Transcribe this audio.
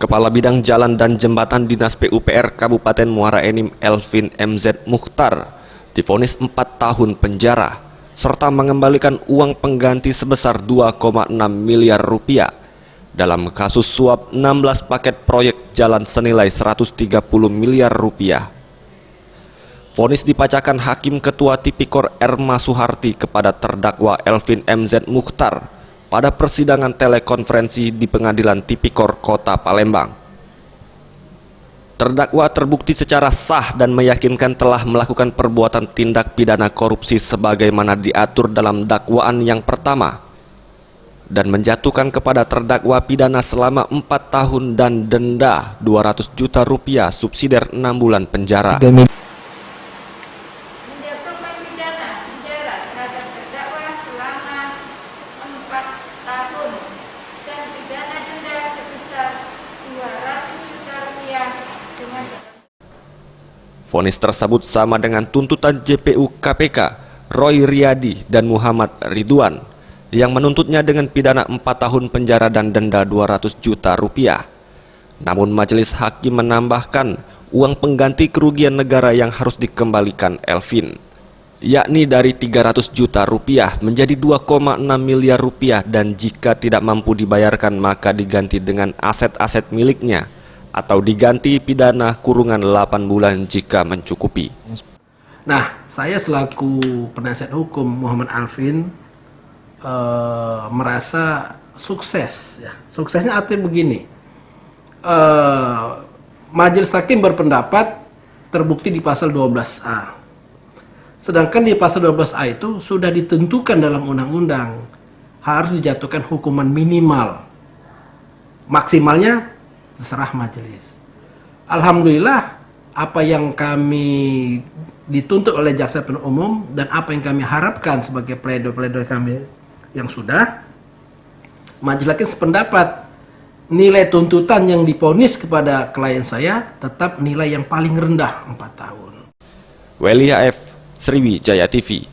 Kepala Bidang Jalan dan Jembatan Dinas PUPR Kabupaten Muara Enim Elvin MZ Mukhtar divonis 4 tahun penjara serta mengembalikan uang pengganti sebesar 2,6 miliar rupiah dalam kasus suap 16 paket proyek jalan senilai 130 miliar rupiah. Vonis dibacakan Hakim Ketua Tipikor Erma Suharti kepada terdakwa Elvin MZ Mukhtar pada persidangan telekonferensi di Pengadilan Tipikor Kota Palembang. Terdakwa terbukti secara sah dan meyakinkan telah melakukan perbuatan tindak pidana korupsi sebagaimana diatur dalam dakwaan yang pertama dan menjatuhkan kepada terdakwa pidana selama 4 tahun dan denda 200 juta rupiah subsidiar 6 bulan penjara. Menjatuhkan pidana penjara terhadap terdakwa selama 4 tahun dan pidana denda sebesar 200 juta rupiah dengan Vonis tersebut sama dengan tuntutan JPU KPK Roy Riyadi dan Muhammad Ridwan yang menuntutnya dengan pidana 4 tahun penjara dan denda 200 juta rupiah. Namun majelis hakim menambahkan uang pengganti kerugian negara yang harus dikembalikan Elvin, yakni dari 300 juta rupiah menjadi 2,6 miliar rupiah, dan jika tidak mampu dibayarkan maka diganti dengan aset-aset miliknya atau diganti pidana kurungan 8 bulan jika mencukupi. Nah, saya selaku penasihat hukum Muhammad Alvin merasa sukses. Ya. Suksesnya artinya begini, majelis hakim berpendapat terbukti di pasal 12A. Sedangkan di pasal 12A itu sudah ditentukan dalam undang-undang harus dijatuhkan hukuman minimal. Maksimalnya terserah majelis. Alhamdulillah, apa yang kami dituntut oleh jaksa penuntut umum dan apa yang kami harapkan sebagai pledoi kami yang sudah, majelis hakim sependapat nilai tuntutan yang divonis kepada klien saya tetap nilai yang paling rendah 4 tahun. Welia F. Sriwijaya TV.